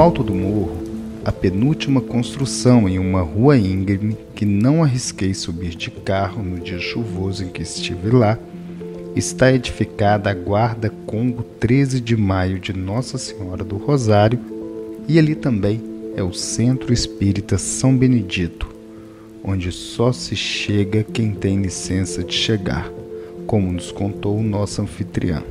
No alto do morro, a penúltima construção em uma rua íngreme que não arrisquei subir de carro no dia chuvoso em que estive lá, está edificada a Guarda Congo 13 de Maio de Nossa Senhora do Rosário, e ali também é o Centro Espírita São Benedito, onde só se chega quem tem licença de chegar, como nos contou o nosso anfitrião.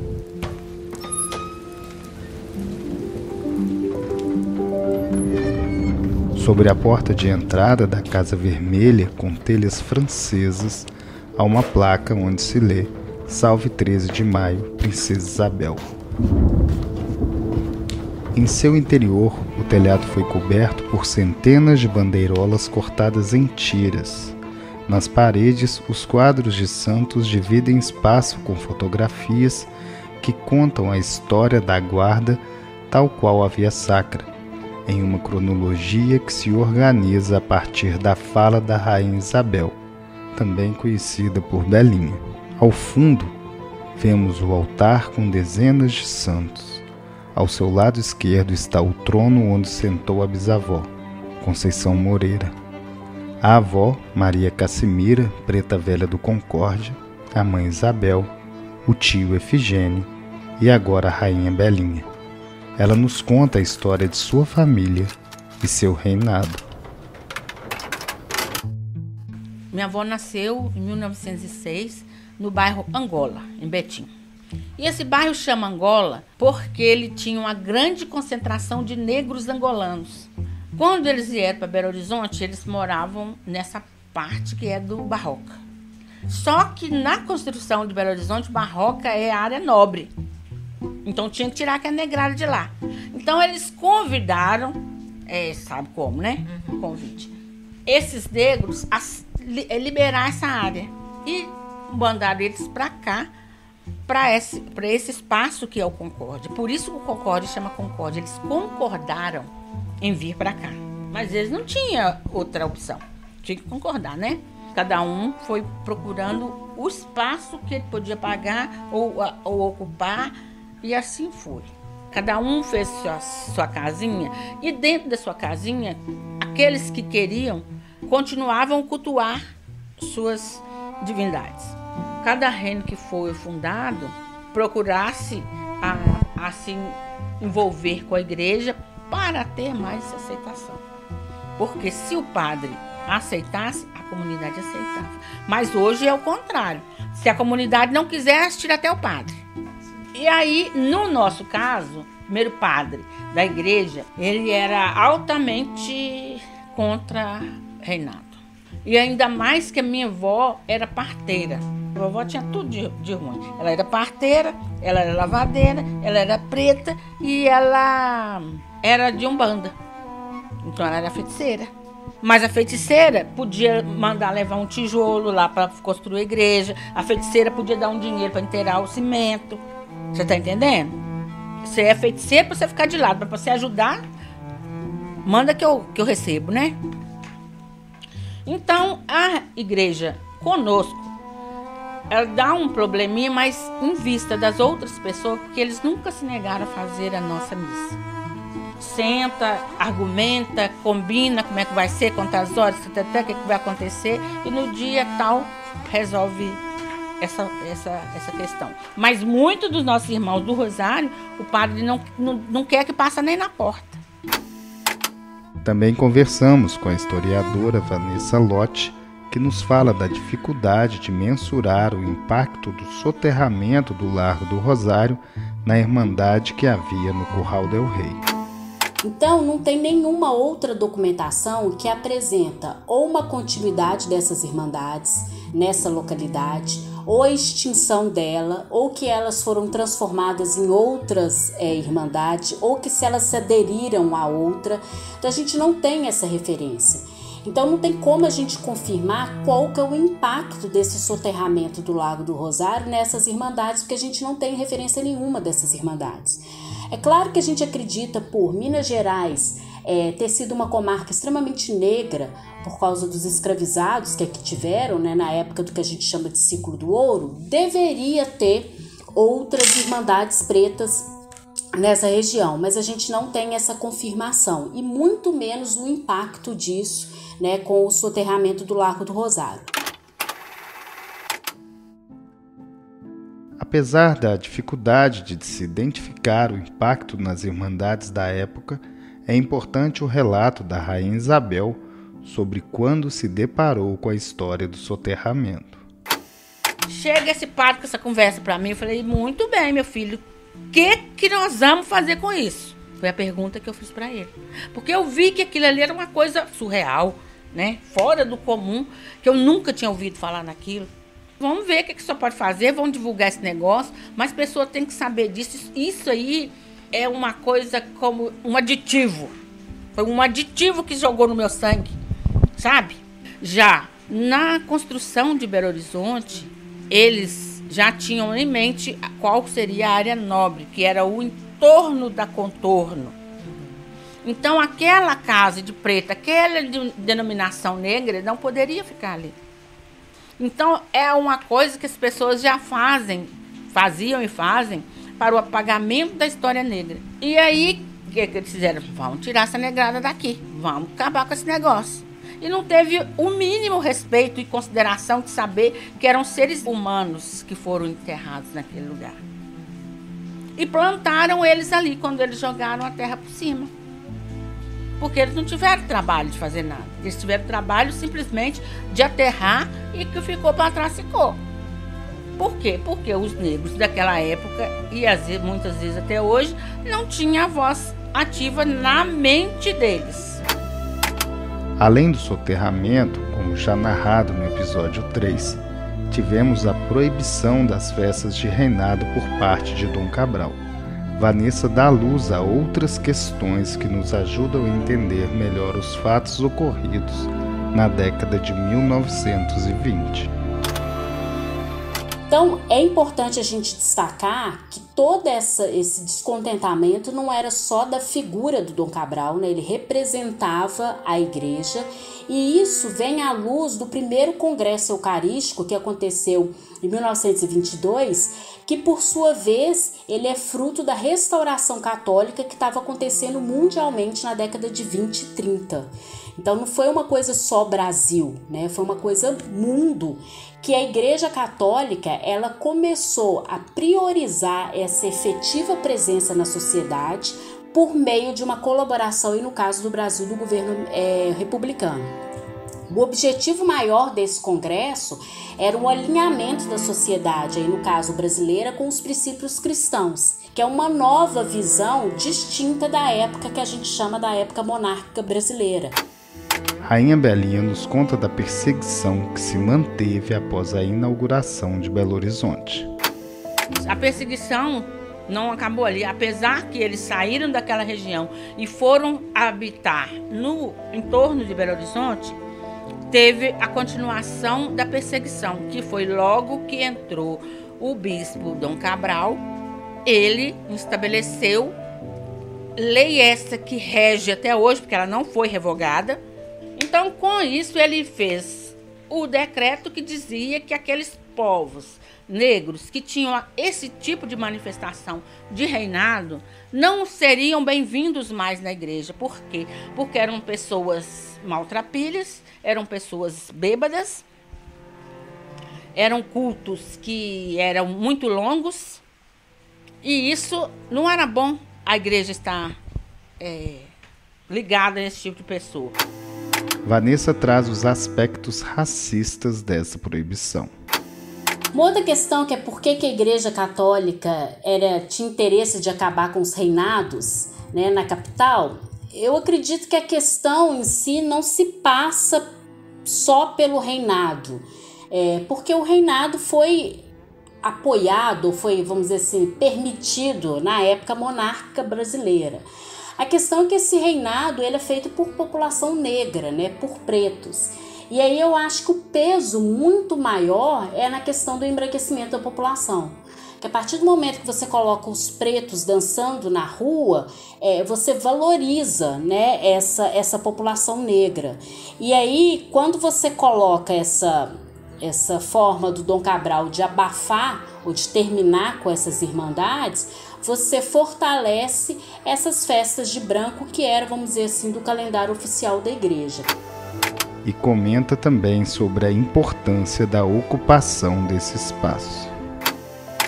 Sobre a porta de entrada da Casa Vermelha, com telhas francesas, há uma placa onde se lê: Salve 13 de Maio, Princesa Isabel. Em seu interior, o telhado foi coberto por centenas de bandeirolas cortadas em tiras. Nas paredes, os quadros de santos dividem espaço com fotografias que contam a história da guarda, tal qual a Via Sacra, em uma cronologia que se organiza a partir da fala da Rainha Isabel, também conhecida por Belinha. Ao fundo, vemos o altar com dezenas de santos. Ao seu lado esquerdo está o trono onde sentou a bisavó, Conceição Moreira. A avó, Maria Cassimira, preta velha do Concórdia, a mãe Isabel, o tio Efigênio e agora a rainha Belinha. Ela nos conta a história de sua família e seu reinado. Minha avó nasceu em 1906 no bairro Angola, em Betim. E esse bairro chama Angola porque ele tinha uma grande concentração de negros angolanos. Quando eles vieram para Belo Horizonte, eles moravam nessa parte que é do Barroca. Só que na construção de Belo Horizonte, Barroca é área nobre. Então tinha que tirar aquela negrada de lá. Então eles convidaram, sabe como, né? Convite. Esses negros a liberar essa área. E mandaram eles para cá, para esse espaço que é o Concórdia. Por isso que o Concórdia chama Concórdia. Eles concordaram em vir para cá. Mas eles não tinham outra opção. Tinha que concordar, né? Cada um foi procurando o espaço que ele podia pagar ou ocupar, e assim foi. Cada um fez sua casinha, e dentro da sua casinha, aqueles que queriam continuavam a cultuar suas divindades. Cada reino que foi fundado procurasse a se envolver com a igreja para ter mais aceitação. Porque se o padre aceitasse, a comunidade aceitava. Mas hoje é o contrário. Se a comunidade não quiser, tira até o padre. E aí, no nosso caso, o primeiro padre da igreja, ele era altamente contra reinado. E ainda mais que a minha avó era parteira. A vovó tinha tudo de ruim. Ela era parteira, ela era lavadeira, ela era preta e ela era de Umbanda. Então ela era feiticeira. Mas a feiticeira podia mandar levar um tijolo lá para construir a igreja. A feiticeira podia dar um dinheiro para inteirar o cimento. Você tá entendendo? Você é feiticeira para você ficar de lado, para você ajudar. Manda que eu recebo, né? Então a igreja conosco, ela dá um probleminha, mas em vista das outras pessoas, porque eles nunca se negaram a fazer a nossa missa. Senta, argumenta, combina como é que vai ser, quantas horas, o que vai acontecer, e no dia tal resolve essa questão. Mas muitos dos nossos irmãos do Rosário, o padre não quer que passe nem na porta. Também conversamos com a historiadora Vanessa Lotti, que nos fala da dificuldade de mensurar o impacto do soterramento do Largo do Rosário na irmandade que havia no Curral del Rei. Então, não tem nenhuma outra documentação que apresenta ou uma continuidade dessas irmandades nessa localidade, ou a extinção dela, ou que elas foram transformadas em outras irmandades, ou que se elas se aderiram a outra. Então, a gente não tem essa referência. Então, não tem como a gente confirmar qual que é o impacto desse soterramento do Lago do Rosário nessas irmandades, porque a gente não tem referência nenhuma dessas irmandades. É claro que a gente acredita por Minas Gerais ter sido uma comarca extremamente negra por causa dos escravizados que aqui tiveram, né, na época do que a gente chama de ciclo do ouro, deveria ter outras irmandades pretas nessa região, mas a gente não tem essa confirmação e muito menos o impacto disso, né, com o soterramento do Largo do Rosário. Apesar da dificuldade de se identificar o impacto nas irmandades da época, é importante o relato da Rainha Isabel sobre quando se deparou com a história do soterramento. Chega esse padre com essa conversa para mim, eu falei, muito bem, meu filho, o que nós vamos fazer com isso? Foi a pergunta que eu fiz para ele. Porque eu vi que aquilo ali era uma coisa surreal, né? Fora do comum, que eu nunca tinha ouvido falar naquilo. Vamos ver o que só pode fazer, vamos divulgar esse negócio, mas as pessoas têm que saber disso. Isso aí é uma coisa como um aditivo. Foi um aditivo que jogou no meu sangue, sabe? Já na construção de Belo Horizonte, eles já tinham em mente qual seria a área nobre, que era o entorno da contorno. Então, aquela casa de preta, aquela denominação negra, não poderia ficar ali. Então, é uma coisa que as pessoas já faziam e fazem para o apagamento da história negra. E aí, o que eles fizeram? Vamos tirar essa negrada daqui, vamos acabar com esse negócio. E não teve o mínimo respeito e consideração de saber que eram seres humanos que foram enterrados naquele lugar. E plantaram eles ali quando eles jogaram a terra por cima. Porque eles não tiveram trabalho de fazer nada. Eles tiveram trabalho simplesmente de aterrar e que ficou para trás ficou. Por quê? Porque os negros daquela época, e muitas vezes até hoje, não tinham a voz ativa na mente deles. Além do soterramento, como já narrado no episódio 3, tivemos a proibição das festas de reinado por parte de Dom Cabral. Vanessa dá luz a outras questões que nos ajudam a entender melhor os fatos ocorridos na década de 1920. Então, é importante a gente destacar que todo esse descontentamento não era só da figura do Dom Cabral, né? Ele representava a igreja, e isso vem à luz do primeiro congresso eucarístico que aconteceu em 1922, que por sua vez ele é fruto da restauração católica que estava acontecendo mundialmente na década de 20 e 30. Então não foi uma coisa só Brasil, né? Foi uma coisa mundo, que a Igreja Católica ela começou a priorizar essa efetiva presença na sociedade por meio de uma colaboração, e no caso do Brasil, do governo republicano. O objetivo maior desse congresso era o alinhamento da sociedade, aí no caso brasileira, com os princípios cristãos, que é uma nova visão distinta da época que a gente chama da época monárquica brasileira. Rainha Belinha nos conta da perseguição que se manteve após a inauguração de Belo Horizonte. A perseguição não acabou ali, apesar que eles saíram daquela região e foram habitar no entorno de Belo Horizonte, teve a continuação da perseguição, que foi logo que entrou o bispo Dom Cabral. Ele estabeleceu lei essa que rege até hoje, porque ela não foi revogada. Então, com isso, ele fez o decreto que dizia que aqueles povos negros que tinham esse tipo de manifestação de reinado não seriam bem-vindos mais na igreja. Por quê? Porque eram pessoas maltrapilhas, eram pessoas bêbadas, eram cultos que eram muito longos, e isso não era bom a igreja estar ligada a esse tipo de pessoa. Vanessa traz os aspectos racistas dessa proibição. Uma outra questão que é por que a Igreja Católica tinha interesse de acabar com os reinados, né, na capital. Eu acredito que a questão em si não se passa só pelo reinado, porque o reinado foi apoiado, foi, vamos dizer assim, permitido na época monárquica brasileira. A questão é que esse reinado ele é feito por população negra, né, por pretos. E aí eu acho que o peso muito maior é na questão do embranquecimento da população. Que a partir do momento que você coloca os pretos dançando na rua, você valoriza, né, essa população negra. E aí, quando você coloca essa forma do Dom Cabral de abafar ou de terminar com essas irmandades, você fortalece essas festas de branco que era, vamos dizer assim, do calendário oficial da igreja. E comenta também sobre a importância da ocupação desse espaço.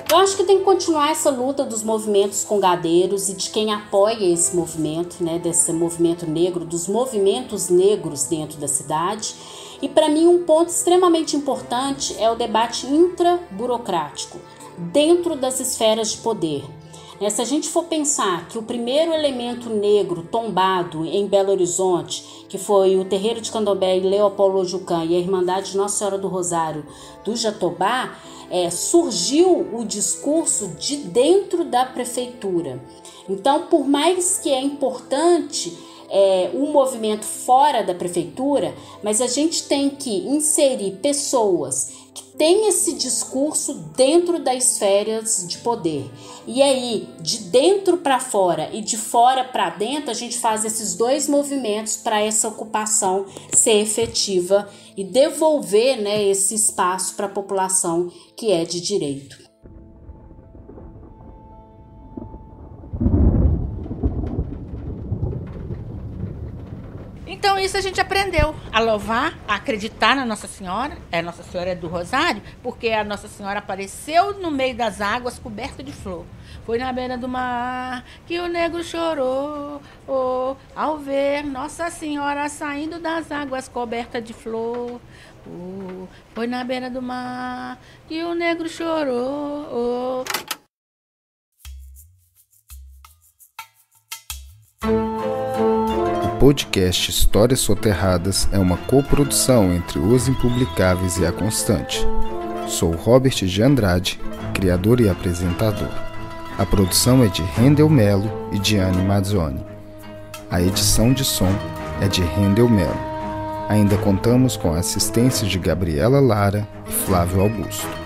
Eu acho que tem que continuar essa luta dos movimentos congadeiros e de quem apoia esse movimento, né, desse movimento negro, dos movimentos negros dentro da cidade. E para mim um ponto extremamente importante é o debate intraburocrático, dentro das esferas de poder. Se a gente for pensar que o primeiro elemento negro tombado em Belo Horizonte, que foi o Terreiro de Candomblé e Leopoldo Ojucã e a Irmandade de Nossa Senhora do Rosário do Jatobá, surgiu o discurso de dentro da prefeitura. Então, por mais que é importante um movimento fora da prefeitura, mas a gente tem que inserir pessoas que têm esse discurso dentro das esferas de poder. E aí, de dentro para fora e de fora para dentro, a gente faz esses dois movimentos para essa ocupação ser efetiva e devolver, né, esse espaço para a população que é de direito. Então isso a gente aprendeu a louvar, a acreditar na Nossa Senhora. Nossa Senhora é do Rosário, porque a Nossa Senhora apareceu no meio das águas coberta de flor. Foi na beira do mar que o negro chorou, ao ver Nossa Senhora saindo das águas coberta de flor. Foi na beira do mar que o negro chorou. O podcast Histórias Soterradas é uma coprodução entre Os Impublicáveis e A Constante. Sou Robert de Andrade, criador e apresentador. A produção é de Rendel Melo e Diane Mazzoni. A edição de som é de Rendel Melo. Ainda contamos com a assistência de Gabriela Lara e Flávio Augusto.